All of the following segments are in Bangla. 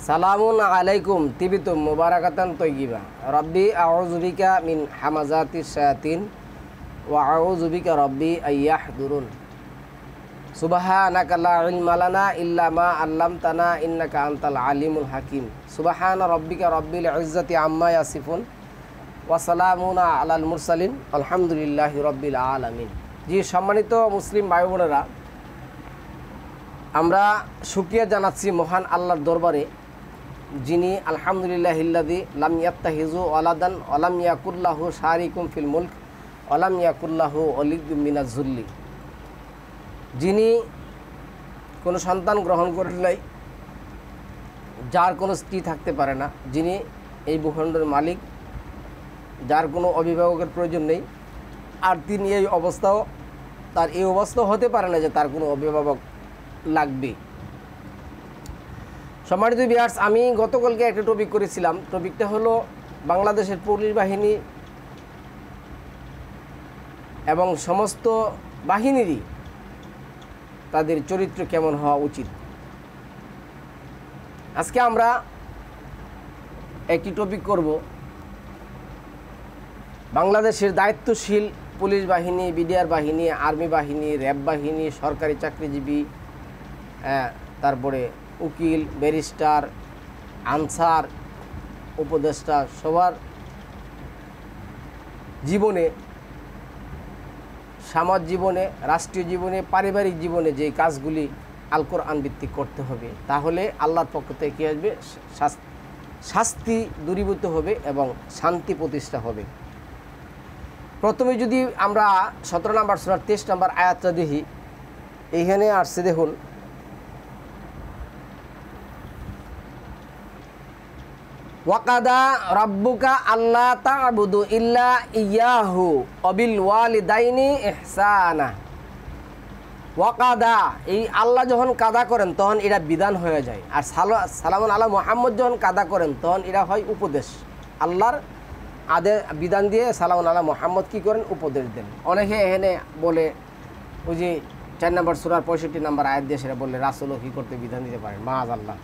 সালামুন আলাইকুম তিবিতুম মুবারাকাতান তয়্যিবা রব্বি আউযু বিকা মিন হামাযাতিশ শায়াতিন ওয়া আউযু বিকা রব্বি আইয়াহদুরুন সুবহানাকা লা ইলমা লানা ইল্লা মা আল্লামতানা ইন্নাকা আনতাল আলিমুল হাকিম সুবহানা রব্বিকা রব্বিল ইজ্জাতি আম্মা ইয়াসিফুন ওয়া সালামুন আলাল মুরসালিন আলহামদুলিল্লাহি রব্বিল আলামিন। জি সম্মানিত মুসলিম ভাই বোনেরা, আমরা শুকরিয়া জানাচ্ছি মহান আল্লাহর দরবারে, যিনি আলহামদুলিল্লাহিল্লাযী লাম ইয়াত্তাহিযু ওয়ালাদান ওয়া লাম ইয়াকুল লাহু শারিকুম ফিল মুলক ওয়া লাম ইয়াকুল লাহু ওয়ালিয়্যুম মিনাজ যুল্লি, যিনি কোনো সন্তান গ্রহণ করেন নাই, যার কোনো স্ত্রী থাকতে পারে না, যিনি এই ভূখণ্ডের মালিক, যার কোনো অভিভাবকের প্রয়োজন নেই, আর তিনি এই অবস্থাও তার এই অবস্থাও হতে পারে না যে তার কোনো অভিভাবক লাগবে। সম্মানিত ভিউয়ার্স, আমি গতকালকে একটা টপিক করেছিলাম। টপিকটা হলো বাংলাদেশের পুলিশ বাহিনী এবং সমস্ত বাহিনীরই তাদের চরিত্র কেমন হওয়া উচিত। আজকে আমরা একটি টপিক করব বাংলাদেশের দায়িত্বশীল পুলিশ বাহিনী, বিডিআর বাহিনী, আর্মি বাহিনী, র্যাব বাহিনী, সরকারি চাকরিজীবী, তারপরে উকিল, ব্যারিস্টার, আনসার, উপদেষ্টা, সবার জীবনে, সমাজ জীবনে, রাষ্ট্রীয় জীবনে, পারিবারিক জীবনে যে কাজগুলি আল কোরআন ভিত্তিক করতে হবে, তাহলে আল্লাহর পক্ষ থেকে কী আসবে? শাস্তি দূরীভূত হবে এবং শান্তি প্রতিষ্ঠা হবে। প্রথমে যদি আমরা 17 নম্বর সূরার 23 নম্বর আয়াতটা দেখি, এইখানে আসছে দেখুন, ওয়াকাদা রাব্বুকা আল্লা তা'বুদু ইল্লা ইয়াহু ওয়া বিল ওয়ালিদাইনি ইহসানা। ওয়াকাদা, এই আল্লাহ যখন কাদা করেন তখন এটা বিধান হয়ে যায়, আর সালামুন আলা মুহাম্মদ যখন কাদা করেন তখন এটা হয় উপদেশ। আল্লাহর আদেশ বিধান দিয়ে সালামুন আলা মুহাম্মদ কী করেন? উপদেশ দেন। অনেকে এখানে বলে, ওই যে 4 নম্বর সূরার 65 নম্বর আয়াত দিয়ে সেটা বললে রাসূলও কী করতে বিধান দিতে পারেন, মাআযাল্লাহ।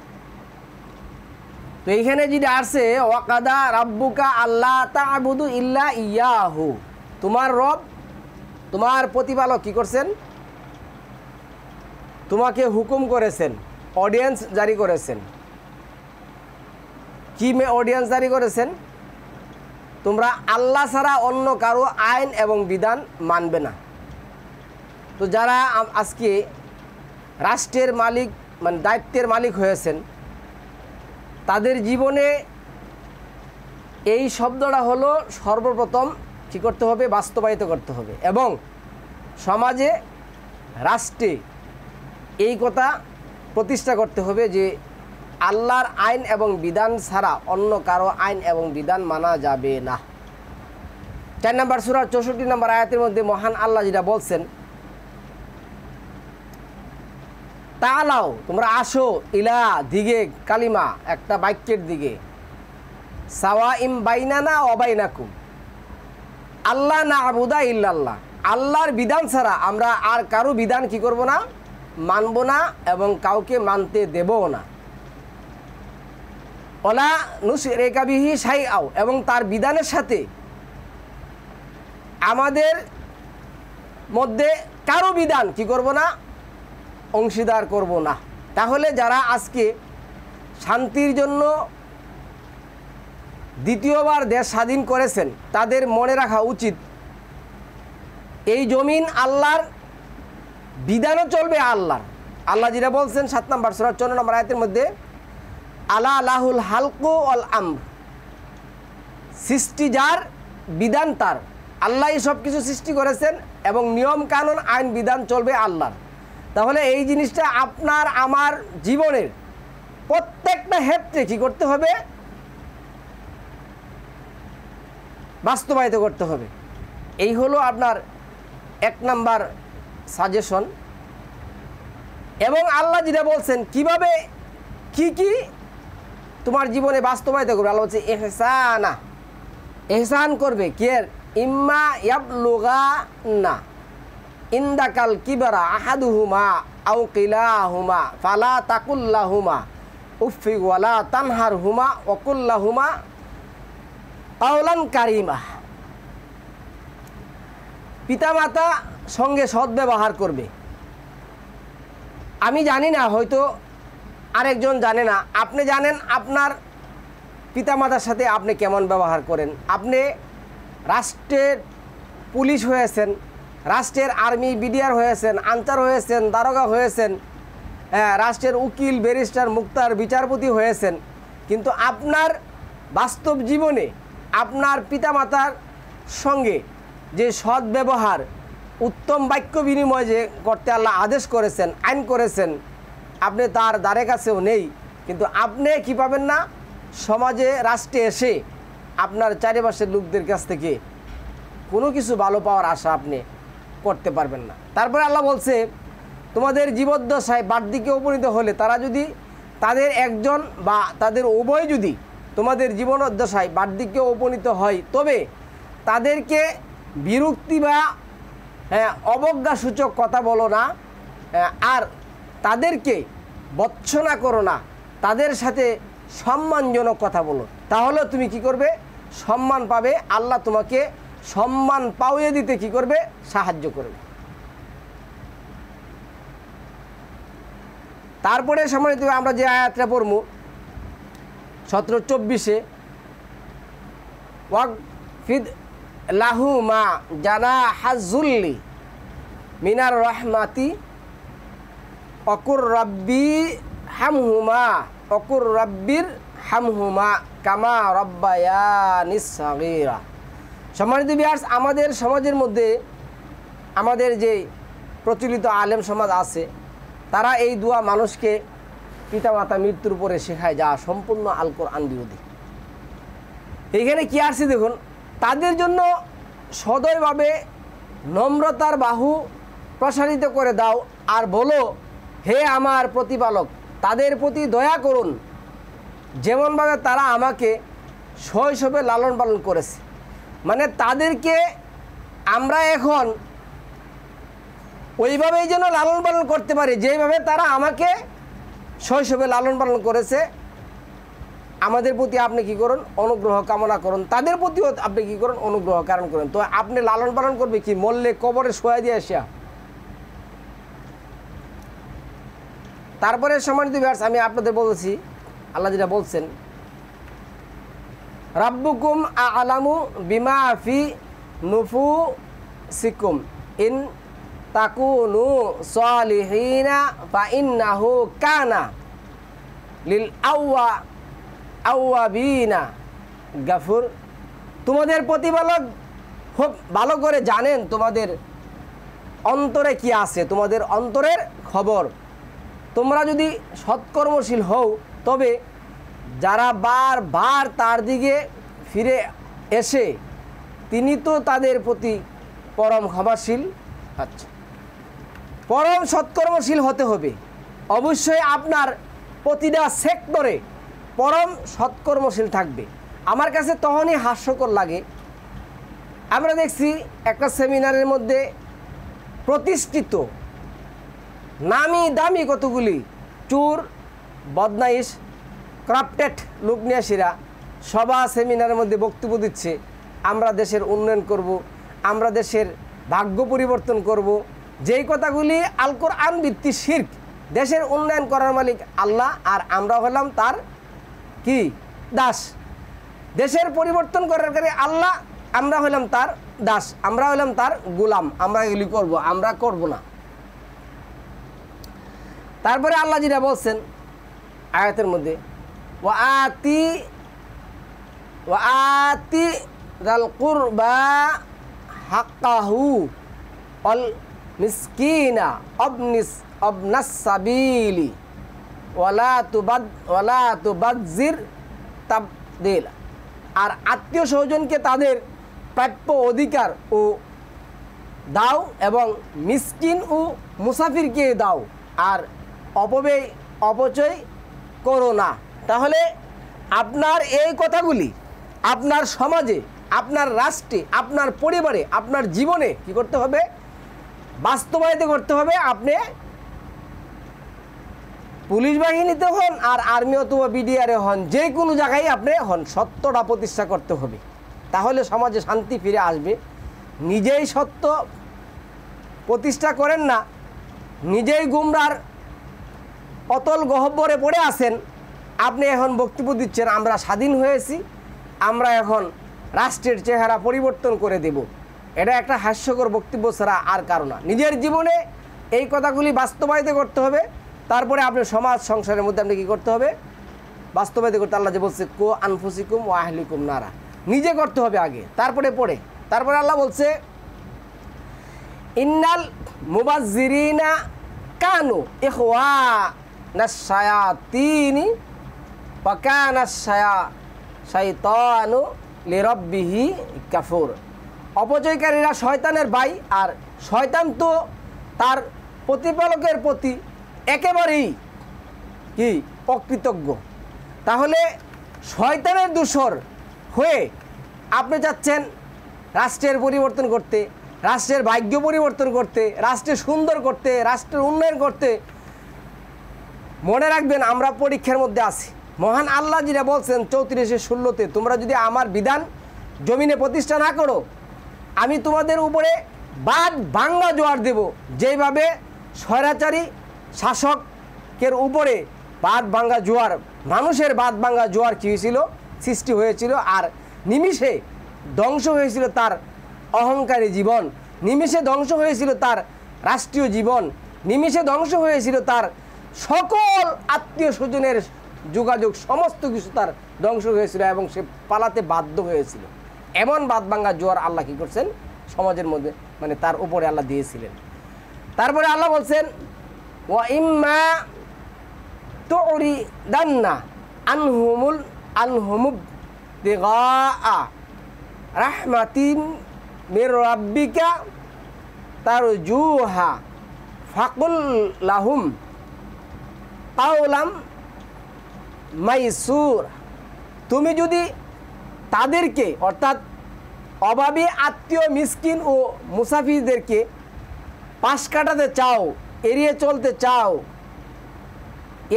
তো এইখানে যদি আসে ওয়াকাদা রাব্বুকা আল্লা তা'বুদু ইল্লা ইয়াহু, তোমার রব, তোমার প্রতিপালক কী করছেন? তোমাকে হুকুম করেছেন, অডিয়েন্স জারি করেছেন। কি অডিয়েন্স জারি করেছেন? তোমরা আল্লাহ ছাড়া অন্য কারো আইন এবং বিধান মানবে না। তো যারা আজকে রাষ্ট্রের মালিক, মানে দায়িত্বের মালিক হয়েছেন, তাদের জীবনে এই শব্দটা হলো সর্বপ্রথম কী করতে হবে? বাস্তবায়িত করতে হবে, এবং সমাজে, রাষ্ট্রে এই কথা প্রতিষ্ঠা করতে হবে যে আল্লাহর আইন এবং বিধান ছাড়া অন্য কারো আইন এবং বিধান মানা যাবে না। 4 নম্বর সূরার 64 নম্বর আয়াতের মধ্যে মহান আল্লাহ যেটা বলছেন, তাআলাও, তোমরা আসো, ইলা দিকে কালিমা, একটা বাক্যের দিকে, সাওয়াইম বাইনানা ওয়া বাইনাকুম আল্লাহ না'বুদা ইল্লাল্লাহ, আল্লাহর বিধান ছাড়া আমরা আর কারো বিধান কি করব না? মানব না, এবং কাউকে মানতে দেবও না। ওয়ালা নুশরিকা বিহি শাইআও, এবং তার বিধানের সাথে আমাদের মধ্যে কারো বিধান কি করব না? অংশীদার করব না। তাহলে যারা আজকে শান্তির জন্য দ্বিতীয়বার দেশ স্বাধীন করেছেন, তাদের মনে রাখা উচিত এই জমিন আল্লাহর, বিধানও চলবে আল্লাহর। আল্লাহ যেটা বলছেন 7 নম্বর সূরা 14 নম্বর আয়াতের মধ্যে, আলা লাহুল হালকু ওয়াল আমর, সৃষ্টি যার, বিধান তার। আল্লাহই সব কিছু সৃষ্টি করেছেন এবং নিয়ম কানুন, আইন বিধান চলবে আল্লাহর। তাহলে এই জিনিসটা আপনার আমার জীবনের প্রত্যেকটা ক্ষেত্রে কী করতে হবে? বাস্তবায়িত করতে হবে। এই হলো আপনার 1 নম্বর সাজেশন। এবং আল্লাহ যেটা বলছেন কিভাবে কি কি তোমার জীবনে বাস্তবায়িত করবে, আল্লাহ বলছে ইহসানা, ইহসান করবে। কে? ইম্মা ইয়াবলুগান্না ইন্দাকাল কিবারা আহাদুহুমা আও কিলাহুমা ফালা তাকুল্লাহুমা উফি ওয়ালা তানহার হুমা ওকুল্লাহুমা কাওলান কারিমা। পিতামাতা সঙ্গে সদ্ব্যবহার করবে। আমি জানি না, হয়তো আরেকজন জানে না, আপনি জানেন আপনার পিতামাতার সাথে আপনি কেমন ব্যবহার করেন। আপনি রাষ্ট্রের পুলিশ হয়েছেন, রাষ্ট্রের আর্মি বিডিআর হয়েছেন, আনসার হয়েছেন, দারোগা হয়েছেন, রাষ্ট্রের উকিল, ব্যারিস্টার, মুক্তার, বিচারপতি হয়েছেন, কিন্তু আপনার বাস্তব জীবনে আপনার পিতামাতার সঙ্গে যে সদ্ব্যবহার, উত্তম বাক্য বিনিময় যে করতে আল্লাহ আদেশ করেছেন, আইন করেছেন, আপনি তার দ্বারে কাছেও নেই। কিন্তু আপনি কি পাবেন না, সমাজে রাষ্ট্রে এসে আপনার চারিপাশের লোকদের কাছ থেকে কোনো কিছু ভালো পাওয়ার আশা আপনি করতে পারবেন না। তারপরে আল্লাহ বলছে, তোমাদের জীবদ্দশায় বার্ধক্যে উপনীত হলে তারা যদি, তাদের একজন বা তাদের উভয় যদি তোমাদের জীবনোদ্দশায় বার্ধক্যে উপনীত হয়, তবে তাদেরকে বিরক্তি বা অবজ্ঞাসূচক কথা বলো না, আর তাদেরকে ভৎসনা করো না, তাদের সাথে সম্মানজনক কথা বলো, তাহলে তুমি কি করবে, সম্মান পাবে। আল্লাহ তোমাকে সম্মান পাওয়িয়ে দিতে কি করবে, সাহায্য করবে। তারপরে সম্মানিত আমরা যে আয়াতটা পড়ব 17-24, ওয়াকফিদ লাহু মা জানাহাজুল্লি মিনার রহমাতি অকুর রব্বি হামহুমা অকুর রব্বির হামহুমা কামা রব্বায়ানিস সাগীরা। সম্মানিত ভিউয়ার্স, আমাদের সমাজের মধ্যে আমাদের যে প্রচলিত আলেম সমাজ আছে, তারা এই দোয়া মানুষকে পিতামাতা মৃত্যুর পরে শেখায়, যা সম্পূর্ণ আল কোরআন বিরোধী। এইখানে কি আসছে দেখুন, তাদের জন্য সদয়ভাবে নম্রতার বাহু প্রসারিত করে দাও আর বলো, হে আমার প্রতিপালক, তাদের প্রতি দয়া করুন, যেমনভাবে তারা আমাকে শৈশবে লালন পালন করেছে। মানে তাদেরকে আমরা এখন ওইভাবেই যেন লালন পালন করতে পারি, যেভাবে তারা আমাকে শৈশবে লালন পালন করেছে। আমাদের প্রতি আপনি কি করুন, অনুগ্রহ কামনা করুন, তাদের প্রতিও আপনি কি করুন, অনুগ্রহ কারণ করুন। তো আপনি লালন পালন করবে কি, মরলে কবরে শোয়া দিয়ে আসিয়া। তারপরে সম্মানিত ভিউয়ার্স, আমি আপনাদের বলছি, আল্লাহ যেটা বলছেন, রাব্বুকুম আ'লামু বিমা ফি নুফুসিকুম ইন তাকুনু সালিহিনা ফা ইন্নাহু কানা লিল আওয়াবিনা গাফুর। তোমাদের প্রতিপালক খুব ভালো করে জানেন তোমাদের অন্তরে কি আছে, তোমাদের অন্তরের খবর। তোমরা যদি সৎকর্মশীল হও, তবে যারা বারবার তার দিকে ফিরে এসে তিনি তো তাদের প্রতি পরম ক্ষমাশীল। আচ্ছা, পরম সৎকর্মশীল হতে হবে। অবশ্যই আপনার প্রতিটা সেক্টরে পরম সৎকর্মশীল থাকবে। আমার কাছে তখনই হাস্যকর লাগে, আমরা দেখছি একটা সেমিনারের মধ্যে প্রতিষ্ঠিত নামি দামি কতগুলি চোর, বদমাইশ, ক্রাপ্টেড লোক নিয়াসীরা সভা সেমিনারের মধ্যে বক্তব্য দিচ্ছে, আমরা দেশের উন্নয়ন করব, আমরা দেশের ভাগ্য পরিবর্তন করব। যেই কথাগুলি আল কোরআন ভিত্তিক শিরক। দেশের উন্নয়ন করার মালিক আল্লাহ, আর আমরা হলাম তার কি দাস। দেশের পরিবর্তন করার আল্লাহ, আমরা হলাম তার দাস, আমরা হলাম তার গোলাম। আমরা এগুলি করব, আমরা করব না। তারপরে আল্লাহ যেটা বলছেন আয়াতের মধ্যে, ওয়াআতি যাল কুরবা হাক্কাহু ওয়াল মিসকিনা অবনাস সাবিলি ওয়ালা তুবাজ্জির তাবদীলা। আর আত্মীয় স্বজনকে তাদের প্রাপ্য অধিকার ও দাও, এবং মিসকিন ও মুসাফিরকে দাও, আর অপচয় করো না। তাহলে আপনার এই কথাগুলি আপনার সমাজে, আপনার রাষ্ট্রে, আপনার পরিবারে, আপনার জীবনে কি করতে হবে, বাস্তবায়িত করতে হবে। আপনি পুলিশ বাহিনীতে হন আর আর্মি অথবা বিডিআরে হন, যে কোনো জায়গায় আপনি হন, সত্যটা প্রতিষ্ঠা করতে হবে, তাহলে সমাজে শান্তি ফিরে আসবে। নিজেই সত্য প্রতিষ্ঠা করেন না, নিজেই গুমরার অতল গহ্বরে পড়ে আছেন, আপনি এখন বক্তব্য দিচ্ছেন আমরা স্বাধীন হয়েছি, আমরা এখন রাষ্ট্রের চেহারা পরিবর্তন করে দেব। এটা একটা হাস্যকর বক্তব্য ছাড়া আর কারণ না। নিজের জীবনে এই কথাগুলি বাস্তবায়িত করতে হবে, তারপরে আপনি সমাজ সংসারের মধ্যে আপনি কী করতে হবে, বাস্তবায়িত করতে। আল্লাহ যে বলছে কো আনফুসিকুম ওয়া আহলিকুম নারা, নিজে করতে হবে আগে, তারপরে আল্লাহ বলছে ইন্নাল মুবাজ্জিরিনা কানু ইখওয়ানাশ শায়াতিনি ওয়া কানাশ শাইতানু লিরাব্বিহি কাফুর। অপচয়কারীরা শয়তানের ভাই, আর শয়তান তো তার প্রতিপালকের প্রতি একেবারেই কি অকৃতজ্ঞ। তাহলে শয়তানের দূষর হয়ে আপনি যাচ্ছেন রাষ্ট্রের পরিবর্তন করতে, রাষ্ট্রের ভাগ্য পরিবর্তন করতে, রাষ্ট্রের সুন্দর করতে, রাষ্ট্রের উন্নয়ন করতে। মনে রাখবেন আমরা পরীক্ষার মধ্যে আছি। মহান আল্লাহ যেটা বলছেন 34:16, তোমরা যদি আমার বিধান জমিনে প্রতিষ্ঠা না করো, আমি তোমাদের উপরে বাদ ভাঙ্গা জোয়ার দেব। যেভাবে স্বৈরাচারী শাসকের উপরে বাদ ভাঙ্গা জোয়ার, মানুষের বাদ ভাঙ্গা জোয়ার কী হয়েছিল, সৃষ্টি হয়েছিল, আর নিমিষে ধ্বংস হয়েছিল তার অহংকারী জীবন, নিমিষে ধ্বংস হয়েছিল তার রাষ্ট্রীয় জীবন, নিমিষে ধ্বংস হয়েছিল তার সকল আত্মীয় স্বজনের যোগাযোগ, সমস্ত কিছু তার ধ্বংস হয়েছিল এবং সে পালাতে বাধ্য হয়েছিল। এমন বাদ ভাঙ্গা জোয়ার আল্লাহ কী করছেন সমাজের মধ্যে, মানে তার উপরে আল্লাহ দিয়েছিলেন। তারপরে আল্লাহ বলছেন ওয়া ইম্মা তুরিদান্না আনহুমুবতিগা রাহমাতিন মির রাব্বিকা তারজুহা ফাকুল লাহুম কাওলাম মাইসুর। তুমি যদি তাদেরকে অর্থাৎ অভাবী আত্মীয় মিসকিন ও মুসাফিরদেরকে পাশ কাটাতে চাও, এড়িয়ে চলতে চাও,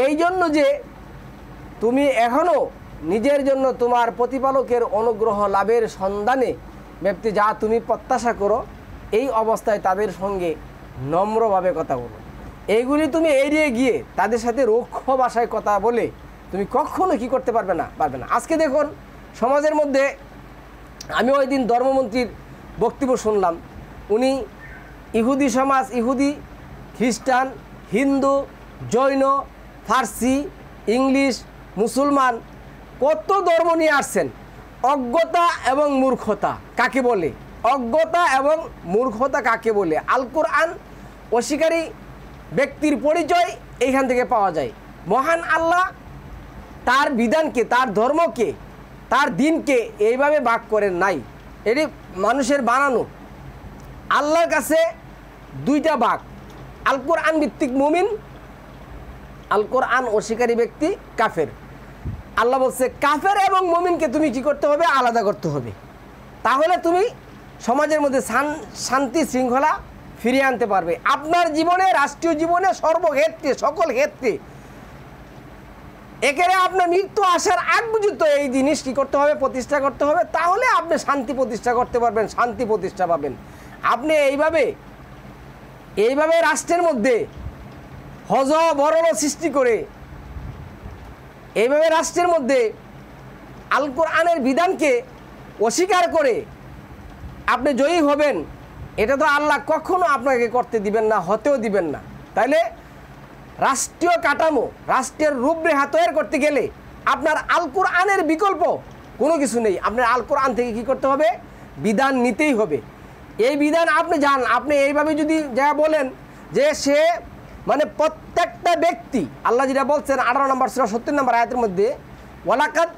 এই জন্য যে তুমি এখনও নিজের জন্য তোমার প্রতিপালকের অনুগ্রহ লাভের সন্ধানে ব্যক্তি যা তুমি প্রত্যাশা করো, এই অবস্থায় তাদের সঙ্গে নম্রভাবে কথা বলো। এইগুলি তুমি এড়িয়ে গিয়ে তাদের সাথে রুক্ষ ভাষায় কথা বলে তুমি কখনো কি করতে পারবে না। আজকে দেখুন সমাজের মধ্যে, আমি ওই দিন ধর্মমন্ত্রীর বক্তব্য শুনলাম, উনি ইহুদি সমাজ, ইহুদি, খ্রিস্টান, হিন্দু, জৈন, ফার্সি, ইংলিশ, মুসলমান, কত ধর্ম নিয়ে আসছেন। অজ্ঞতা এবং মূর্খতা কাকে বলে, অজ্ঞতা এবং মূর্খতা কাকে বলে, আল কোরআন অস্বীকারী ব্যক্তির পরিচয় এইখান থেকে পাওয়া যায়। মহান আল্লাহ তার বিধানকে, তার ধর্মকে, তার দিনকে এইভাবে ভাগ করেন নাই, এটি মানুষের বানানো। আল্লাহর কাছে দুইটা ভাগ, আল কোরআন ভিত্তিক মুমিন, আল কোরআন অস্বীকারী ব্যক্তি কাফের। আল্লাহ বলছে কাফের এবং মুমিনকে তুমি কি করতে হবে, আলাদা করতে হবে, তাহলে তুমি সমাজের মধ্যে শান্তি শৃঙ্খলা ফিরিয়ে আনতে পারবে। আপনার জীবনে, রাষ্ট্রীয় জীবনে, সর্বক্ষেত্রে, সকল ক্ষেত্রে একেবারে আপনার মৃত্যু আসার আগ পর্যন্ত এই জিনিস কী করতে হবে, প্রতিষ্ঠা করতে হবে, তাহলে আপনি শান্তি প্রতিষ্ঠা করতে পারবেন, শান্তি প্রতিষ্ঠা পাবেন। আপনি এইভাবে রাষ্ট্রের মধ্যে হযবরল সৃষ্টি করে, এইভাবে রাষ্ট্রের মধ্যে আল কোরআনের বিধানকে অস্বীকার করে আপনি জয়ী হবেন, এটা তো আল্লাহ কখনো আপনাকে করতে দিবেন না, হতেও দিবেন না। তাইলে রাষ্ট্রীয় কাঠামো, রাষ্ট্রের রূপরেখা তৈরি করতে গেলে আপনার আল কোরআনের বিকল্প কোনো কিছু নেই। আপনার আল কোরআন থেকে কী করতে হবে, বিধান নিতেই হবে। এই বিধান আপনি জান, আপনি এইভাবে যদি যা বলেন যে সে মানে প্রত্যেকটা ব্যক্তি, আল্লাহ যেটা বলছেন 18 নম্বর সূরা 70 নম্বর আয়াতের মধ্যে, ওয়ালাকাদ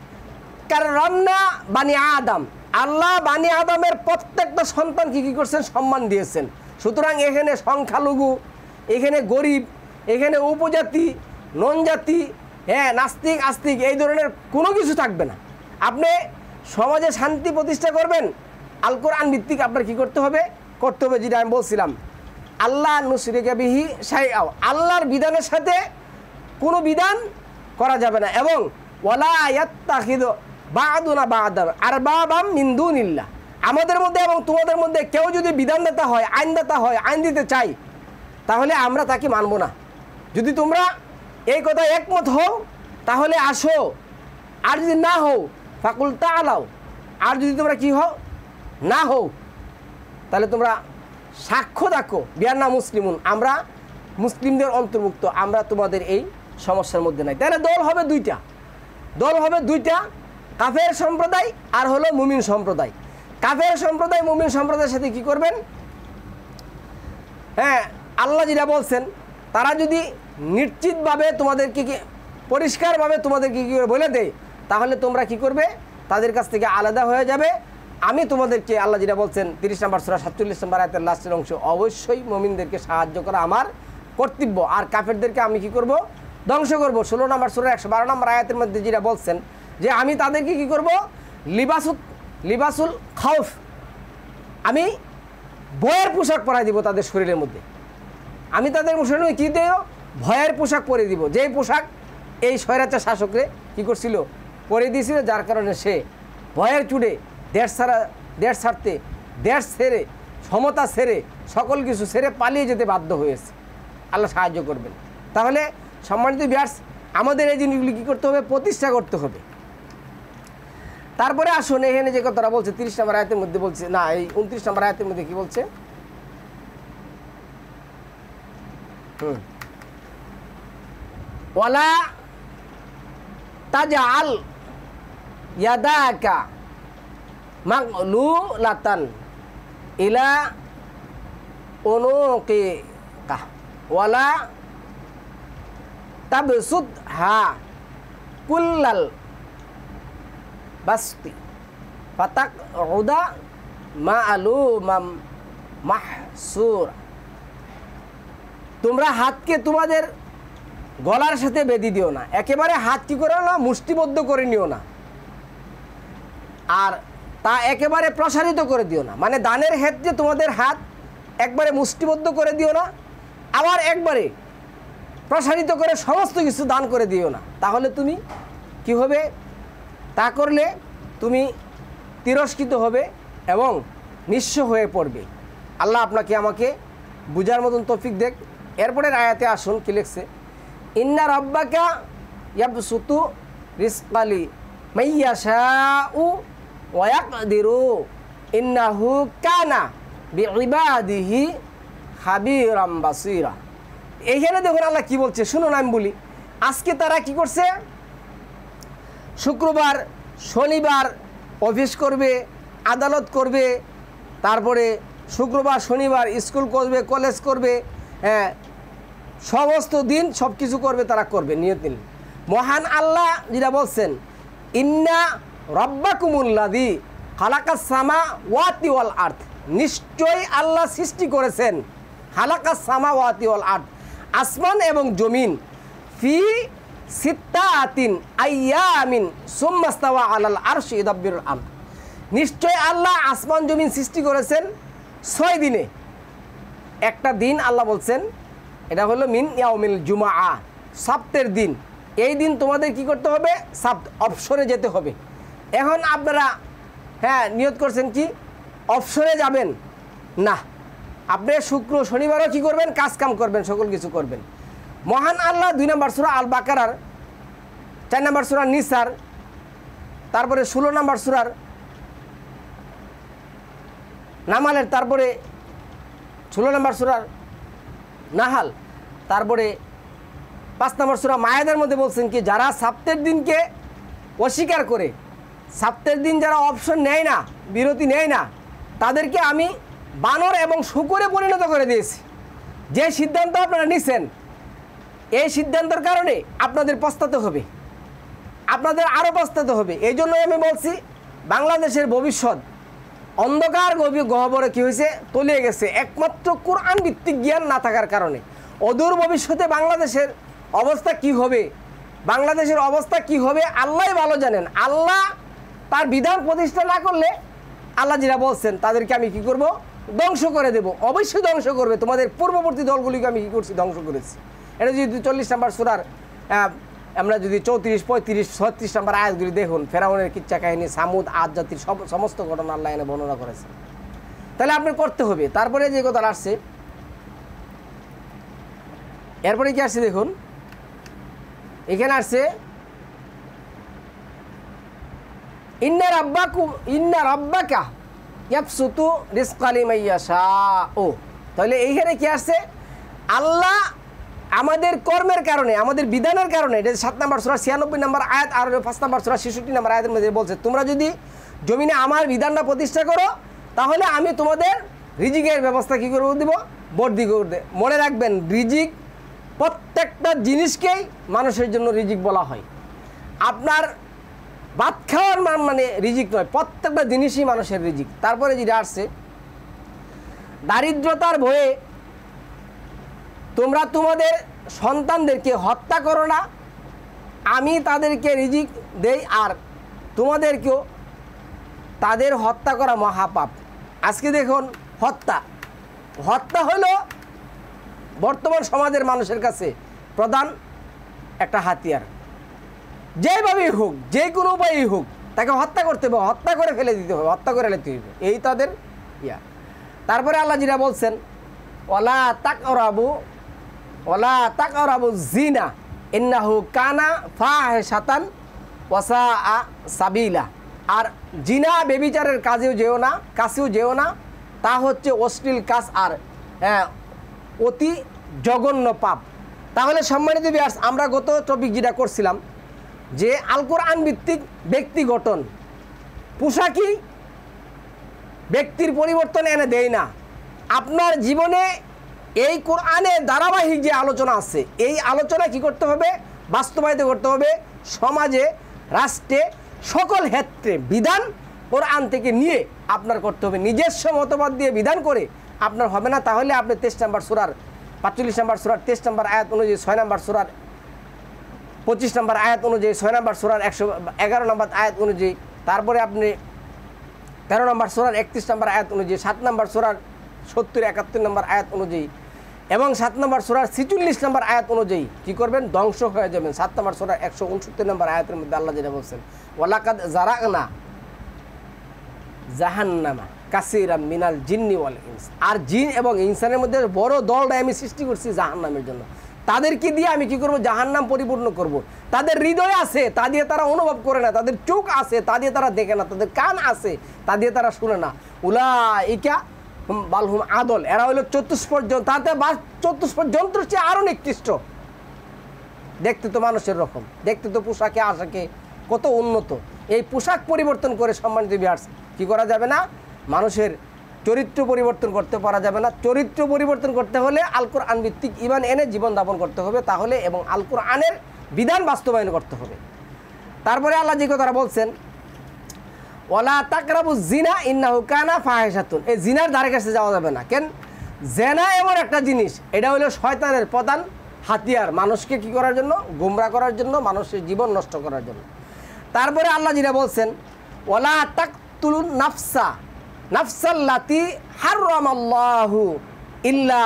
কাররামনা বানি আদম, আল্লাহ বানি আদমের প্রত্যেকটা সন্তানকে কী করছেন, সম্মান দিয়েছেন। সুতরাং এখানে সংখ্যালঘু, এখানে গরিব, এখানে উপজাতি, ননজাতি, হ্যাঁ, নাস্তিক আস্তিক, এই ধরনের কোনো কিছু থাকবে না। আপনি সমাজে শান্তি প্রতিষ্ঠা করবেন, আল কোরআন ভিত্তিক আপনার কী করতে হবে, যেটা আমি বলছিলাম, আল্লাহ নুশরিকা বিহি শাইআ, আল্লাহর বিধানের সাথে কোনো বিধান করা যাবে না। এবং ওয়ালা ইয়াত্তাখিযু বা'দুনা বা'দান আরবাবাম মিন দুনিল্লাহ, আমাদের মধ্যে এবং তোমাদের মধ্যে কেউ যদি বিধানদাতা হয়, আইনদাতা হয়, আইন দিতে চাই, তাহলে আমরা তাকে মানব না। যদি তোমরা এই কথায় একমত হও তাহলে আসো, আর যদি না হও ফাকুল তাআলাও, আর যদি তোমরা কি হও না হও তাহলে তোমরা সাক্ষ্য দেখো বিআন্না মুসলিমুন, আমরা মুসলিমদের অন্তর্ভুক্ত, আমরা তোমাদের এই সমস্যার মধ্যে নাই। তাহলে দল হবে দুইটা, কাফের সম্প্রদায় আর হলো মুমিন সম্প্রদায়। কাফের সম্প্রদায় মুমিন সম্প্রদায়ের সাথে কি করবেন? হ্যাঁ, আল্লাহ যেটা বলছেন, তারা যদি নিশ্চিতভাবে তোমাদেরকে পরিষ্কারভাবে তোমাদেরকে কী করে বলে দেয়, তাহলে তোমরা কি করবে? তাদের কাছ থেকে আলাদা হয়ে যাবে। আমি তোমাদেরকে আল্লাহ যেটা বলছেন 30 নম্বর সূরা 47 নম্বর আয়াতের লাস্টের অংশ, অবশ্যই মুমিনদেরকে সাহায্য করা আমার কর্তব্য, আর কাফেরদেরকে আমি কি করব? ধ্বংস করব। 16 নম্বর সূরা 112 নম্বর আয়াতের মধ্যে যেটা বলছেন যে আমি তাদেরকে কি করব? লিবাসুল খাউফ, আমি ভয়ের পোশাক পরাই দিব তাদের শরীরের মধ্যে। আমি তাদের শরীরে কী দেব? ভয়ের পোশাক পরে দিব, যেই পোশাক এই স্বৈরাচার শাসকরে কী করছিল? পরে দিয়েছিল, যার কারণে সে ভয়ের চুড়ে দেশ ছাড়তে, দেশ ছেড়ে, সমতা ছেড়ে, সকল কিছু ছেড়ে পালিয়ে যেতে বাধ্য হয়েছে। আল্লাহ সাহায্য করবেন। তাহলে সম্মানিত ভিউয়ার্স, আমাদের এই জিনিসগুলি কী করতে হবে? প্রতিষ্ঠা করতে হবে। তারপরে আসুন, এখানে যে কথাটা বলছে 30 নম্বর আয়াতের মধ্যে বলছে, না এই 29 নম্বর আয়াতের মধ্যে কি বলছে? ওয়ালা তাজআল ইয়াদাকা মাগলুলাতান ইলা উনুকিকা ওয়ালা তাবসুতহা কুল্লাল বাসতি ফাতাকউদা মা'লুমাম মাহসুরা। তোমরা হাতকে তোমাদের গলার সাথে বেঁধে দিও না, একেবারে হাত কি করো না? মুষ্টিবদ্ধ করে নিও না, আর তা একেবারে প্রসারিত করে দিও না। মানে দানের ক্ষেত্রে তোমাদের হাত একবারে মুষ্টিবদ্ধ করে দিও না, আবার একবারে প্রসারিত করে সমস্ত কিছু দান করে দিও না। তাহলে তুমি কি হবে? তা করলে তুমি তিরস্কৃত হবে এবং নিঃস্ব হয়ে পড়বে। আল্লাহ আপনাকে আমাকে বুঝার মতন তৌফিক দেখ। এরপরের আয়াতে আসুন, কি লিখছে? ইন্না রাব্বাকা ইয়াবসুতু রিজকালি মাইয়াশাউ ওয়া ইয়াকদিরু ইন্নাহু কানা বিইবাদিহি খাবীরাম বাসীরা। এইখানে দেখুন আল্লাহ কি বলছে, শুনুন আমি বলি। আজকে তারা কি করছে? শুক্রবার শনিবার অফিস করবে, আদালত করবে, তারপরে শুক্রবার শনিবার স্কুল করবে, কলেজ করবে, হ্যাঁ সমস্ত দিন সব কিছু করবে, তারা করবে নিয়ত নিন। মহান আল্লাহ যেটা বলছেন, ইন্না রব্বাকুমুল্লাযী খালাকাস সামাওয়াতি ওয়াল আরদ, নিশ্চয়ই আল্লাহ সৃষ্টি করেছেন খালাকাস সামাওয়াতি ওয়াল আরদ, আসমান এবং জমিন, ফি সিত্তাতিন আইয়ামিন সুম্মা ইস্তাওয়া আলাল আরশি ইউদাব্বিরুল আমর। নিশ্চয় আল্লাহ আসমান জমিন সৃষ্টি করেছেন 6 দিনে। একটা দিন আল্লাহ বলছেন এটা হলো মিন ইয়াউমিল জুমআ, সপ্তাহের দিন। এই দিন তোমাদের কি করতে হবে? অবসরে যেতে হবে। এখন আপনারা হ্যাঁ নিয়ত করছেন কি অবসরে যাবেন না, আপনি শুক্র শনিবারও কি করবেন? কাজ কাম করবেন, সকল কিছু করবেন। মহান আল্লাহ 2 নম্বর সূরা আল বাকারার, 4 নম্বর সূরা নিসার, তারপরে 16 নম্বর সূরার নামালের, তারপরে 16 নম্বর সূরার নাহাল, তারপরে 5 নম্বর সূরা মায়েদার মধ্যে বলছেন কি যারা সপ্তাহের দিনকে অস্বীকার করে, সপ্তাহের দিন যারা অপশন নেয় না, বিরতি নেয় না, তাদেরকে আমি বানর এবং শূকরে পরিণত করে দিয়েছি। যে সিদ্ধান্ত আপনারা নিছেন, এই সিদ্ধান্তের কারণে আপনাদের পস্তাতে হবে, আপনাদের আরও পস্তাতে হবে। এই জন্যই আমি বলছি বাংলাদেশের ভবিষ্যৎ অন্ধকার গহ্বরে কী হয়েছে? তলিয়ে গেছে, একমাত্র কোরআন ভিত্তিক জ্ঞান না থাকার কারণে। অদূর ভবিষ্যতে বাংলাদেশের অবস্থা কি হবে, বাংলাদেশের অবস্থা কি হবে আল্লাহ ভালো জানেন। আল্লাহ তার বিধান প্রতিষ্ঠা না করলে আল্লাহ যেটা বলছেন তাদেরকে আমি কি করব? ধ্বংস করে দেব। অবশ্যই ধ্বংস করবে। তোমাদের পূর্ববর্তী দলগুলিকে আমি কী করছি? ধ্বংস করেছি। এটা যদি 40 নম্বর সূরার আমরা যদি 34, 35, 36 নম্বর আয়াতগুলি দেখুন, ফেরাউনের কিচ্ছা কাহিনী, সামুদ, আদ জাতির সমস্ত ঘটনা আল্লাহ এনে বর্ণনা করেছে। তাহলে আপনার করতে হবে। তারপরে যে কথা আসছে, এরপরে কি আসছে দেখুন, এখানে আসছে ইন্না রাব্বাকা ইয়াবসুতু রিজকা লিমান ইয়াশাউ। তাহলে এইখানে কি আসছে, আল্লাহ আমাদের কর্মের কারণে, আমাদের বিধানের কারণে, এটা 7 নম্বর সূরা 96 নম্বর আয়াত আর 5 নম্বর সূরা 66 নম্বর আয়াতের মধ্যে বলছে, তোমরা যদি জমিনে আমার বিধানটা প্রতিষ্ঠা করো তাহলে আমি তোমাদের রিজিকের ব্যবস্থা কী করে দিব, বর্ধি করে। মনে রাখবেন, রিজিক প্রত্যেকটা জিনিসকেই মানুষের জন্য রিজিক বলা হয়। আপনার ভাত খাওয়ার মানে রিজিক নয়, প্রত্যেকটা জিনিসই মানুষের রিজিক। তারপরে যেটা আসছে, দারিদ্রতার ভয়ে তোমরা তোমাদের সন্তানদেরকে হত্যা করো না, আমি তাদেরকে রিজিক দেই আর তোমাদেরকেও তাদের হত্যা করা মহাপাপ। আজকে দেখুন, হত্যা হলো বর্তমান সমাজের মানুষের কাছে প্রধান একটা হাতিয়ার। যেভাবেই হোক, যে কোনো উপায়েই হোক, তাকে হত্যা করতে হবে, হত্যা করে ফেলে দিতে হবে, হত্যা করে ফেলতে হবে, এই তাদের ইয়া। তারপরে আল্লাহ যেটা বলছেন, ওয়ালা তাকরাবু জিনা ইন্নাহু কানা ফাহিশাতান ওয়া সাআ সাবিলা। আর জিনা বেবিচারের কাছেও যেও না, তা হচ্ছে অশ্লীল কাজ আর অতি জঘন্য পাপ। তাহলে সম্মানিত ভিউয়ার্স, আমরা গত টপিক যেটা করছিলাম যে আল কোরআন ভিত্তিক ব্যক্তি গঠন, পোশাকই ব্যক্তির পরিবর্তন এনে দেয় না। আপনার জীবনে এই কোরআনের ধারাবাহিক যে আলোচনা আছে, এই আলোচনা কি করতে হবে, বাস্তবায়িত করতে হবে সমাজে, রাষ্ট্রে, সকল ক্ষেত্রে। বিধান কোরআন থেকে নিয়ে আপনার করতে হবে, নিজস্ব মতবাদ দিয়ে বিধান করে আপনার হবে না। তাহলে আপনি 23 নম্বর সূরার 45 নম্বর সূরার 23 নম্বর আয়াত অনুযায়ী, 6 নম্বর সূরার 25 নম্বর আয়াত অনুযায়ী, 6 নম্বর সূরার 111 নম্বর আয়াত অনুযায়ী, তারপরে আপনি 13 নম্বর সূরার 31 নম্বর আয়াত অনুযায়ী, 7 নম্বর সূরার 70-71 নম্বর আয়াত অনুযায়ী এবং 7 নম্বর সূরার 46 নম্বর আয়াত অনুযায়ী কি করবেন, ধ্বংস হয়ে যাবেন। 7 নম্বর সূরার 169 নম্বর আয়াতের মধ্যে আল্লাহ যেটা বলছেন, ওয়ালাকাদ জারানা জাহান্নামা কাসীরাম মিনাল জিন্নি ওয়াল ইনস। আর জিন এবং ইনসানের মধ্যে বড় দলটা আমি সৃষ্টি করছি জাহান্নামের জন্য। তাদেরকে দিয়ে আমি কি করব, জাহান্নাম পরিপূর্ণ করব। তাদের হৃদয় আছে, তা দিয়ে তারা অনুভব করে না, তাদের চোখ আছে, তা দিয়ে তারা দেখে না, তাদের কান আছে, তা দিয়ে তারা শুনে না। উলাইকা বালহুম আদল, এরা হলো চতুষ্পদ যন্ত্র, তাতে চতুষ্পদ যন্ত্র চেয়ে আরও নিকৃষ্ট। দেখতে তো মানুষের রকম, দেখতে তো পোশাকে আশাকে কত উন্নত। এই পোশাক পরিবর্তন করে সম্মানিত ভিউয়ার্স কি করা যাবে না, মানুষের চরিত্র পরিবর্তন করতে পারা যাবে না। চরিত্র পরিবর্তন করতে হলে আল কোরআন ভিত্তিক ঈমান এনে জীবন যাপন করতে হবে, তাহলে, এবং আল কোরআনের বিধান বাস্তবায়ন করতে হবে। তারপরে আল্লাহ যে কথাটা বলছেন, ওয়ালা তাকরাবু জিনা ইন্নাহু কানা ফাহিশাতুন। এই জিনার ধারে কাছে যাওয়া যাবে না। কেন? জেনা এমন একটা জিনিস, এটা হলো শয়তানের প্রধান হাতিয়ার, মানুষকে কি করার জন্য, গুমরা করার জন্য, মানুষের জীবন নষ্ট করার জন্য। তারপরে আল্লাহ যেটা বলছেন, ওয়ালা তাকতুলুন নাফসাল্লাতি হারামাল্লাহু ইল্লা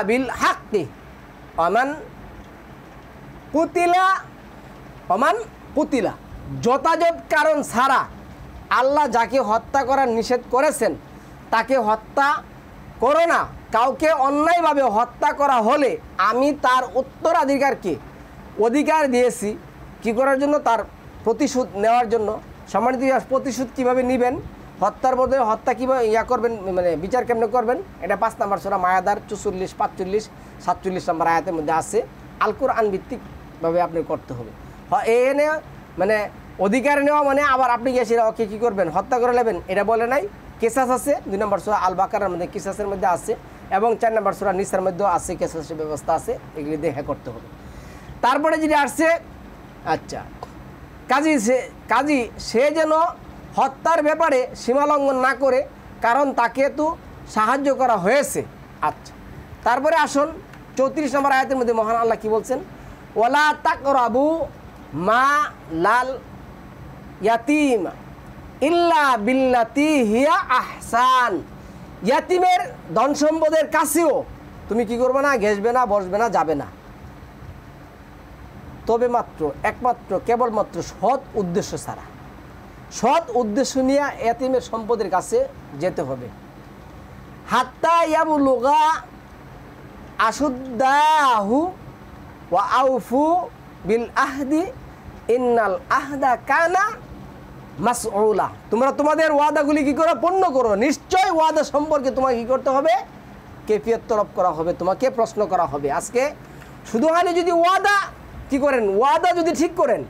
বিল হাক্কি ওমান কুতিলা। যথাযথ কারণ ছাড়া আল্লাহ যাকে হত্যা করার নিষেধ করেছেন তাকে হত্যা করো না। কাউকে অন্যায়ভাবে হত্যা করা হলে আমি তার উত্তরাধিকারকে অধিকার দিয়েছি কি করার জন্য, তার প্রতিশোধ নেওয়ার জন্য। সম্মানিত প্রতিশোধ কীভাবে নেবেন, হত্যার বদলে হত্যা কীভাবে করবেন, মানে বিচার কেমনে করবেন, এটা 5 নম্বর সূরা মায়াদার 44, 45, 47 নম্বর আয়াতের মধ্যে আছে। আল কোরআন ভিত্তিকভাবে আপনি করতে হবে। এনে মানে অধিকার নেওয়া মানে আবার আপনি গিয়ে সেটা ওকে কী করবেন, হত্যা করে নেবেন, এটা বলে নাই। কেসাস আছে 2 নম্বর সূরা আল বাকারার মধ্যে কেসাসের মধ্যে আছে, এবং 4 নম্বর সূরা নিসার মধ্যেও আছে, কেসাসের ব্যবস্থা আছে, এগুলি দেখে করতে হবে। তারপরে যেটা আসছে, আচ্ছা, কাজী সে যেন হত্যার ব্যাপারে সীমালঙ্ঘন না করে, কারণ তাকে তো সাহায্য করা হয়েছে। আচ্ছা, তারপরে আসুন 34 নম্বর আয়াতের মধ্যে মহান আল্লাহ কি বলছেন, ওয়ালা তাকরাবু মা লাল ইয়াতিম ইল্লা বিল্লাতি হিয়া আহসান। ইয়াতিমের ধন সম্পদের কাছেও তুমি কি করবে না, ঘেসবে না, বসবে না, যাবে না। তবে মাত্র একমাত্র কেবলমাত্র সৎ উদ্দেশ্য ছাড়া। সৎ উদ্দেশ্য নিয়ে এতিমের সম্পদের কাছে যেতে হবে। হাত্তা ইয়াবলুগা আশুদ্দাহু ওয়া আউফু বিল আহদি ইন্নাল আহদা কানা মাসউলা। তোমরা তোমাদের ওয়াদাগুলি কি করো? পূর্ণ করো। নিশ্চয় ওয়াদা সম্পর্কে তোমাকে কি করতে হবে? কেফিয়ত তলব করা হবে, তোমাকে প্রশ্ন করা হবে। আজকে শুধু খালি যদি ওয়াদা কি করেন, ওয়াদা যদি ঠিক করেন,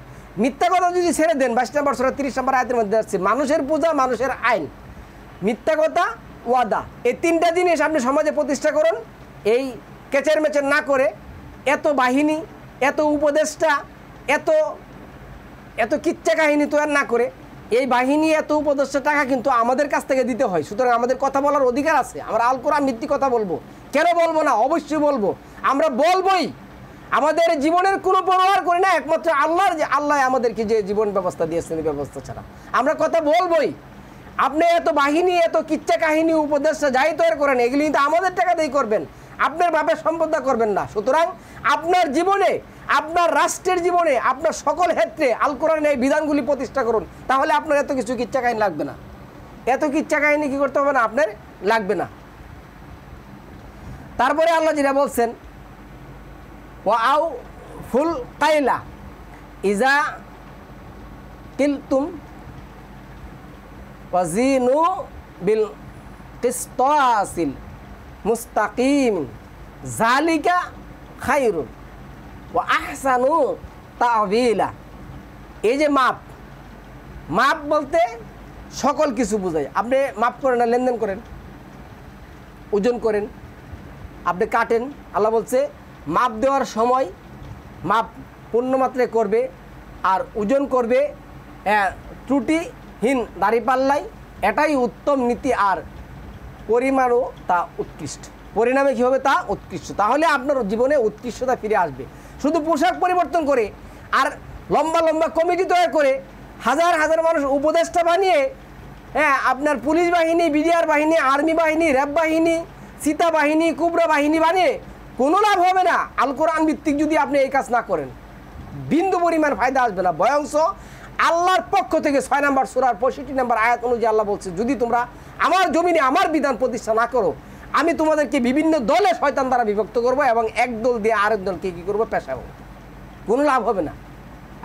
মিথ্যা কথা যদি ছেড়ে দেন, 22 নম্বর সূরা 30 নম্বর আয়াতের মধ্যে আছে মানুষের পূজা, মানুষের আইন, মিথ্যা কথা, ওয়াদা, এই তিনটা জিনিস আপনি সমাজে প্রতিষ্ঠা করুন। এই কেচের মেচের না করে, এত বাহিনী, এত উপদেষ্টা, এত এত কিচ্ছা কাহিনী তৈরি না করে, এই বাহিনী এত উপদেষ্টা টাকা কিন্তু আমাদের কাছ থেকে দিতে হয়। সুতরাং আমাদের কথা বলার অধিকার আছে। আমরা আল কোরআন ভিত্তিক কথা বলবো। কেন বলবো না? অবশ্যই বলবো। আমরা বলবোই। আমাদের জীবনের কোনো পরোয়া করি না, একমাত্র আল্লাহর, যে আল্লাহ আমাদেরকে যে জীবন ব্যবস্থা দিয়েছেন, এই ব্যবস্থা ছাড়া আমরা কথা বলবোই। আপনি এত বাহিনী, এত কিচ্ছা কাহিনী, উপদেষ্টা যাই তৈরি করেন, এগুলি কিন্তু আমাদের টাকাতেই করবেন, আপনার বাপের সম্পদটা করবেন না। সুতরাং আপনার জীবনে, আপনার রাষ্ট্রের জীবনে, আপনার সকল ক্ষেত্রে আল কোরআনের এই বিধানগুলি প্রতিষ্ঠা করুন। তাহলে আপনার এত কিছু কিচ্ছা কাহিনী লাগবে না, এত কিচ্ছা কাহিনী কী করতে হবে না, আপনার লাগবে না। তারপরে আল্লাহ যেটা বলছেন, ওয়া আউ ফুল কাইলা ইজা কিলতুম ওয়াজিনু বিল কিসতাসিল মুস্তাকিম জালিকা খায়রুন ওয়া আহসানু তা'বিলা। এই যে মাপ, মাপ বলতে সকল কিছু বোঝায়। আপনি মাপ করেন না, লেনদেন করেন, ওজন করেন, আপনি কাটেন। আল্লাহ বলছে মাপ দেওয়ার সময় মাপ পূর্ণমাত্রায় করবে, আর ওজন করবে ত্রুটিহীন দাঁড়িপাল্লাই। এটাই উত্তম নীতি, আর পরিমাণও তা উৎকৃষ্ট, পরিণামে কী হবে? তা উৎকৃষ্ট। তাহলে আপনার জীবনে উৎকৃষ্টতা ফিরে আসবে। শুধু পোশাক পরিবর্তন করে আর লম্বা লম্বা কমিটি তৈরি করে হাজার হাজার মানুষ উপদেষ্টা বানিয়ে, আপনার পুলিশ বাহিনী, বিডিআর বাহিনী, আর্মি বাহিনী, র্যাব বাহিনী, সীতা বাহিনী, কুবরা বাহিনী বানিয়ে কোনো লাভ হবে না। আল কোরআন ভিত্তিক যদি আপনি এই কাজ না করেন, বিন্দু পরিমাণ ফায়দা আসবে না। বয়ংশ আল্লাহর পক্ষ থেকে 6 নম্বর সূরার 65 নম্বর আয়াত অনুযায়ী আল্লাহ বলছে, যদি তোমরা আমার জমিনে আমার বিধান প্রতিষ্ঠা না করো, আমি তোমাদেরকে বিভিন্ন দলে শয়তান দ্বারা বিভক্ত করব, এবং এক দল দিয়ে আরেক দলকে কী করবো? পেশাবো। কোনো লাভ হবে না।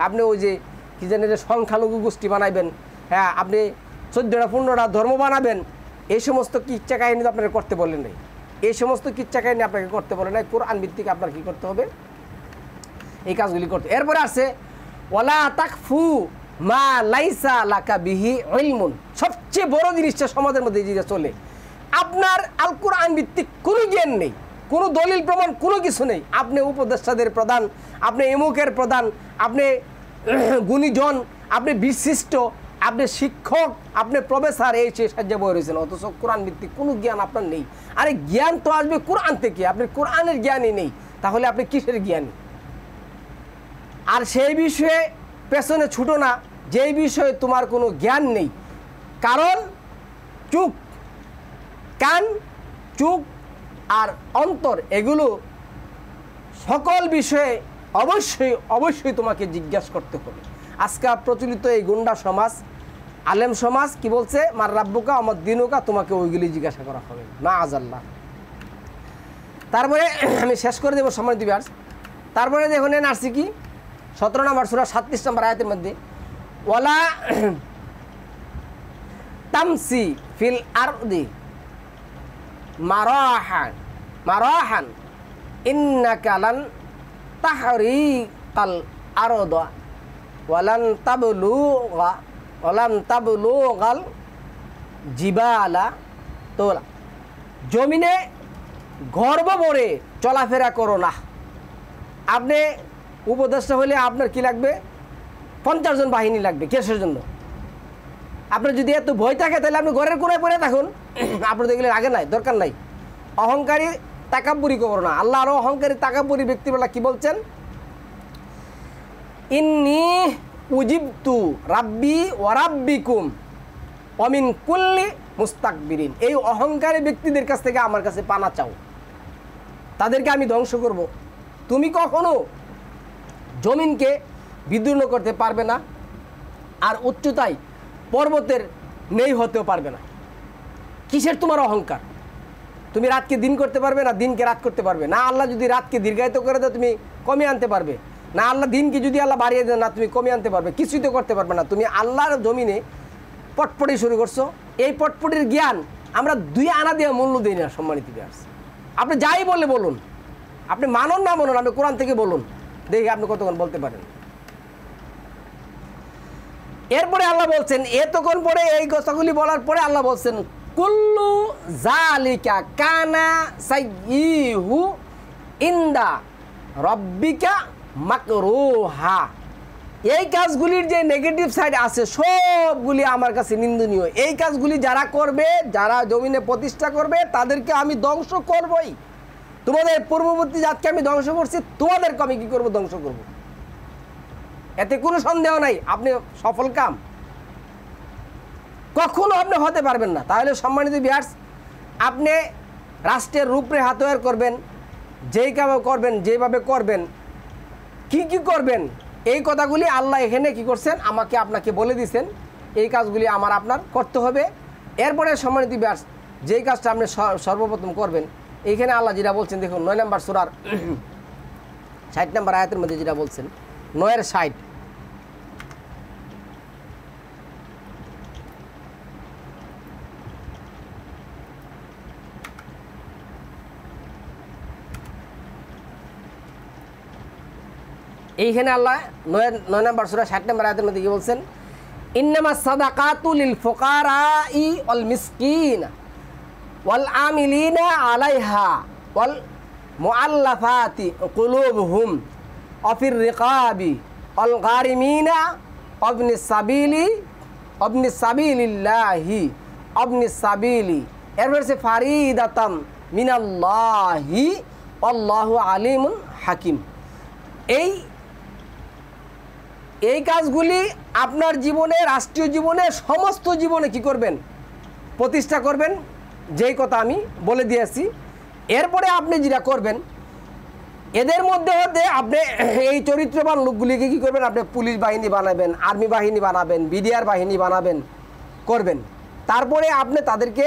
আপনি ওই যে কী জানেন, সংখ্যালঘু গোষ্ঠী বানাইবেন, আপনি 14টা 15টা ধর্ম বানাবেন, এই সমস্ত কিচ্ছা কাহিনী তো আপনাকে করতে বলেন নাই। এই সমস্ত কিচ্ছা কাহিনী আপনাকে করতে বলে নাই। কোরআন ভিত্তিক আপনার কী করতে হবে? এই কাজগুলি করতে। এরপরে আছে ওয়ালা তাকফু মা লাইসা লাকা বিহি ইলমুন। সবচেয়ে বড় জিনিসটা সমাজের মধ্যে যেটা চলে, আপনার আল কোরআন ভিত্তিক কোনো জ্ঞান নেই, কোনো দলিল প্রমাণ, কোনো কিছু নেই। আপনি উপদেষ্টাদের প্রধান, আপনি এমুকের প্রধান, আপনি গুণীজন, আপনি বিশিষ্ট, আপনি শিক্ষক, আপনি প্রফেসর, এই সে সাহায্যে বয়ে রয়েছেন, অথচ কোরআন ভিত্তিক কোনো জ্ঞান আপনার নেই। আরে জ্ঞান তো আসবে কোরআন থেকে, আপনি কোরআনের জ্ঞানই নেই, তাহলে আপনি কিসের জ্ঞানী? আর সেই বিষয়ে পেছনে ছুটো না যেই বিষয়ে তোমার কোনো জ্ঞান নেই। কারণ চোখ, কান, চোখ আর অন্তর, এগুলো সকল বিষয়ে অবশ্যই অবশ্যই তোমাকে জিজ্ঞাসা করতে হবে। আজকে প্রচলিত এই গুন্ডা সমাজ, আলেম সমাজ কি বলছে? মার রাব্বুকা আমার দিনুকা, তোমাকে ওইগুলি জিজ্ঞাসা করা হবে না, আজাল্লাহ। তারপরে আমি শেষ করে দেবো সময় দিবে। আর তারপরে দেখুন আসছি কি 17 নম্বর সূরা 37 নম্বর আয়াতের মধ্যে, ওয়ালা তামসি ফিল আরদি মারাহান মারাহান ইন্নাকা লান তাহরিকাল আরদা ওয়ালান তাবলুগাল জিবালা তোলা। জমিনে গর্ব ভরে চলাফেরা করো না। আপনি উপদেষ্টা হলে আপনার কি লাগবে? 50 জন বাহিনী লাগবে। কেসের জন্য? আপনার যদি এত ভয় থাকে তাহলে আপনি ঘরের কোণায় পড়ে থাকুন, আপনার দেখলে আগে নাই, দরকার নাই। অহংকারী তাকাব্বুরি করো না। আল্লাহ আরও অহংকারী তাকাব্বুরি ব্যক্তিবেলা কি বলছেন? ইন্নী উজিবতু রাব্বি ওয়া রাব্বিকুম অমিন কুল্লি মুস্তাকবিরিন। এই অহংকারী ব্যক্তিদের কাছ থেকে আমার কাছে পানা চাও, তাদেরকে আমি ধ্বংস করব। তুমি কখনো জমিনকে বিদীর্ণ করতে পারবে না, আর উচ্চতায় পর্বতের নেই হতেও পারবে না। কিসের তোমার অহংকার? তুমি রাতকে দিন করতে পারবে না, দিনকে রাত করতে পারবে না। আল্লাহ যদি রাতকে দীর্ঘায়িত করে দেয় তুমি কমিয়ে আনতে পারবে না, আল্লাহ দিনকে যদি আল্লাহ বাড়িয়ে দেয় না তুমি কমিয়ে আনতে পারবে, কিছুই তো করতে পারবে না। তুমি আল্লাহর জমিনে পটপটি শুরু করছো। এই পটপটির জ্ঞান আমরা 2 আনা দিয়ে মূল্য দিই না। সম্মানিত ভিউয়ার্স, আপনি যাই বলে বলুন, আপনি মানুন না মানুন, আপনি কোরআন থেকে বলুন, দেখি আপনি কতক্ষণ বলতে পারেন। এরপরে আল্লাহ বলছেন, এতক্ষণ পরে এই কথাগুলি বলার পরে আল্লাহ বলছেন, কুল্লু জালিকা কানা সাইয়্যিহু ইনদা রব্বিকা মাকরুহা। এই কাজগুলির যে নেগেটিভ সাইড আছে সবগুলি আমার কাছে নিন্দনীয়। এই কাজগুলি যারা করবে, যারা জমিনে প্রতিষ্ঠা করবে, তাদেরকে আমি ধ্বংস করবই। তোমাদের পূর্ববর্তী জাতকে আমি ধ্বংস করছি, তোমাদেরকে আমি কী করবো? ধ্বংস করব। এতে কোনো সন্দেহ নাই আপনি সফল কাম কখনো আপনি হতে পারবেন না। তাহলে সম্মানিত ভিউয়ার্স, আপনি রাষ্ট্রের রূপরেখা তৈরি করবেন, যেই কামে করবেন, যেভাবে করবেন, কি কি করবেন, এই কথাগুলি আল্লাহ এখানে কি করছেন আমাকে আপনাকে বলে দিয়েছেন। এই কাজগুলি আমার আপনার করতে হবে। এরপরে সম্মানিত ভিউয়ার্স, যেই কাজটা আপনি সর্বপ্রথম করবেন, এইখানে আল্লাহ যেটা বলছেন দেখুন 9 নম্বর সূরার 60 নম্বর আয়াতের মধ্যে যেটা বলছেন, 9-60, এইখানে আল্লাহ 9 নম্বর সূরা 60 নম্বর আয়াতের মধ্যে কি বলছেন, ইন্নামাস সাদাকাতু লিল ফুকারাই ওয়াল মিসকিন ওয়াল আমিলিনা আলাইহা ওয়াল মুআল্লাফাতি কুলুবুহুম ওয়াফির রিকাবি ওয়াল গারিমিনা ওয়াবনিস সাবিলিল্লাহি ওয়াবনিস সাবিলি। এরপর সে ফারিদাতাম মিনাল্লাহি আল্লাহু আলিমুন হাকিম। এই কাজগুলি আপনার জীবনে, রাষ্ট্রীয় জীবনে, সমস্ত জীবনে কি করবেন? প্রতিষ্ঠা করবেন, যেই কথা আমি বলে দিয়েছি। এরপরে আপনি যেটা করবেন, এদের মধ্যে হতে আপনি এই চরিত্রবান লোকগুলিকে কী করবেন? আপনি পুলিশ বাহিনী বানাবেন, আর্মি বাহিনী বানাবেন, বিডিআর বাহিনী বানাবেন, করবেন। তারপরে আপনি তাদেরকে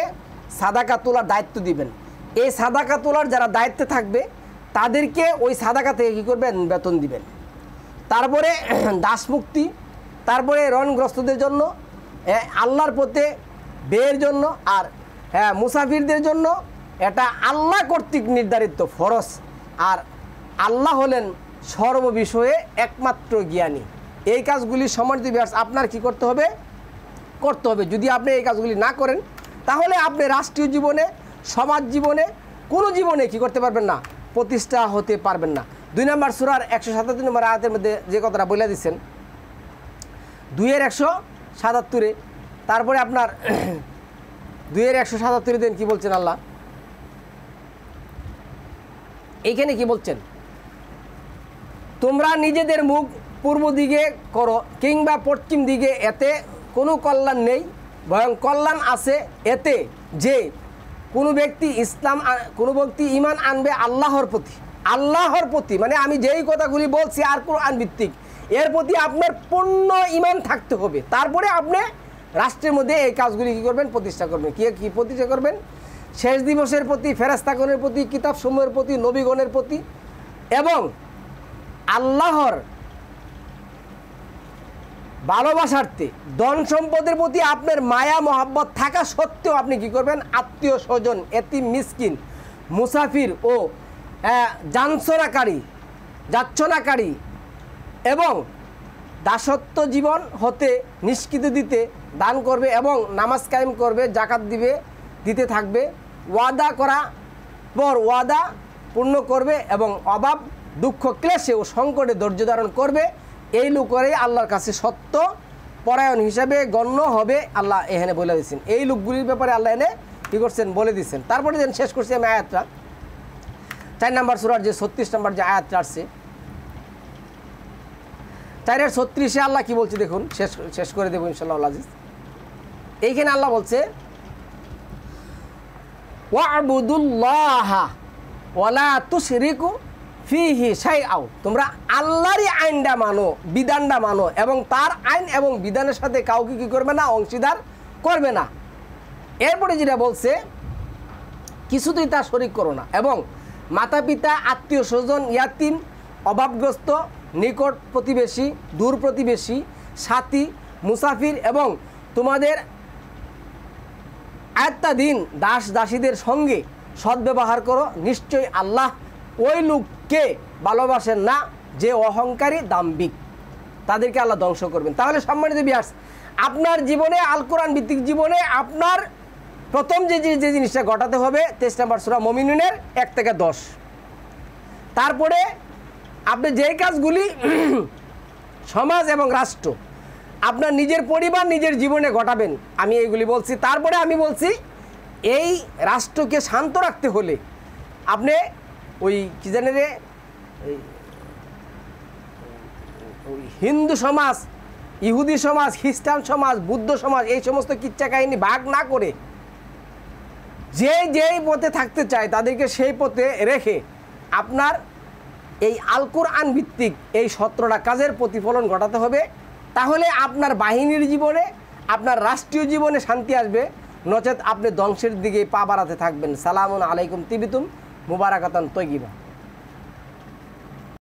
সাদাকা তোলার দায়িত্ব দিবেন। এই সাদাকা তোলার যারা দায়িত্বে থাকবে তাদেরকে ওই সাদাকা থেকে কী করবেন? বেতন দিবেন। তারপরে দাসমুক্তি, তারপরে ঋণগ্রস্তদের জন্য, আল্লাহর পথে বের জন্য, আর মুসাফিরদের জন্য এটা আল্লাহ কর্তৃক নির্ধারিত ফরজ। আর আল্লাহ হলেন সর্ববিষয়ে একমাত্র জ্ঞানী। এই কাজগুলি সম্মানিত ভিউয়ার্স আপনার কি করতে হবে? করতে হবে। যদি আপনি এই কাজগুলি না করেন তাহলে আপনি রাষ্ট্রীয় জীবনে, সমাজ জীবনে, কোনো জীবনে কি করতে পারবেন না? প্রতিষ্ঠা হতে পারবেন না। 2 নম্বর সূরার 177 নম্বর আয়াতের মধ্যে যে কথাটা বলে দিচ্ছেন, 2-177, তারপরে আপনার 2-177 দেন কি বলছেন আল্লাহ? এইখানে কি বলছেন? তোমরা নিজেদের মুখ পূর্ব দিকে করো কিংবা পশ্চিম দিকে, এতে কোনো কল্যাণ নেই, বরং কল্যাণ আছে এতে যে কোনো ব্যক্তি ঈমান আনবে আল্লাহর প্রতি, মানে আমি যেই কথাগুলি বলছি আর কোরআন ভিত্তিক, এর প্রতি আপনার পূর্ণ ঈমান থাকতে হবে। তারপরে আপনি রাষ্ট্রের মধ্যে এই কাজগুলি কী করবেন? প্রতিষ্ঠা করবেন। কি প্রতিষ্ঠা করবেন? শেষ দিবসের প্রতি, ফেরেশতাগণের প্রতি, কিতাবসমূহের প্রতি, নবীগণের প্রতি এবং আল্লাহর ভালোবাসার্থে ধন সম্পদের প্রতি আপনার মায়া মহাব্বত থাকা সত্ত্বেও আপনি কি করবেন? আত্মীয় স্বজন, এতিম, মিসকিন, মুসাফির ও যাচ্ছনাকারী এবং দাসত্ব জীবন হতে নিষ্কৃতি দিতে দান করবে এবং নামাজ কায়েম করবে, জাকাত দিতে থাকবে, ওয়াদা করা পর ওয়াদা পূর্ণ করবে এবং অভাব, দুঃখ, ক্লেশে ও সংকটে ধৈর্য ধারণ করবে। এই লোকেরাই আল্লাহর কাছে সত্য পরায়ণ হিসাবে গণ্য হবে। আল্লাহ এখানে বলে দিচ্ছেন, এই লোকগুলির ব্যাপারে আল্লাহ এনে কী করছেন? বলে দিচ্ছেন। তারপরে যেন শেষ করছি আমি আয়াতটা, 4 নম্বর সূরার যে 36 নম্বর যে আয়াতটা আসছে, 4-36 আল্লাহ কি বলছে দেখুন, শেষ করে দেবো ইনশাআল্লাহ আজিজ। এইখানে আল্লাহ বলছে, ওয়া'বুদুল্লাহা ওয়ালা তুশরিকু ফিহি শাইআও, তোমরা আল্লাহরই আইনটা মানো, বিধানটা মানো, এবং তার আইন এবং বিধানের সাথে কাউকে কী করবে না, অংশীদার করবে না। এরপরে যেটা বলছে, কিছুতেই তার শরিক করো না, এবং মাতা পিতা, আত্মীয় স্বজন, ইয়াতিম, অভাবগ্রস্ত, নিকট প্রতিবেশী, দূর প্রতিবেশী, সাথী, মুসাফির এবং তোমাদের আয়ত্তাধীন দাস দাসীদের সঙ্গে সদ্ব্যবহার করো। নিশ্চয়ই আল্লাহ ওই লোককে ভালোবাসেন না যে অহংকারী, দাম্ভিক, তাদেরকে আল্লাহ ধ্বংস করবেন। তাহলে সম্মানিত ভিউয়ার্স, আপনার জীবনে, আল কোরআন ভিত্তিক জীবনে আপনার প্রথম যে জিনিসটা ঘটাতে হবে, 23 নম্বর সূরা মুমিনুনের 1 থেকে 10। তারপরে আপনি যেই কাজগুলি সমাজ এবং রাষ্ট্র, আপনার নিজের পরিবার, নিজের জীবনে ঘটাবেন, আমি এইগুলি বলছি। তারপরে আমি বলছি, এই রাষ্ট্রকে শান্ত রাখতে হলে আপনি ওই কী জানে রে, হিন্দু সমাজ, ইহুদি সমাজ, খ্রিস্টান সমাজ, বুদ্ধ সমাজ, এই সমস্ত কিচ্ছা কাহিনী ভাগ না করে যেই পথে থাকতে চায় তাদেরকে সেই পথে রেখে আপনার এই আল কোরআন ভিত্তিক এই 17টা কাজের প্রতিফলন ঘটাতে হবে। তাহলে আপনার বাহিনীর জীবনে, আপনার রাষ্ট্রীয় জীবনে শান্তি আসবে, নচেত আপনি ধ্বংসের দিকে পা বাড়াতে থাকবেন। সালামুন আলাইকুম তিবিতুম মুবারাকাতান তৈয়িবা।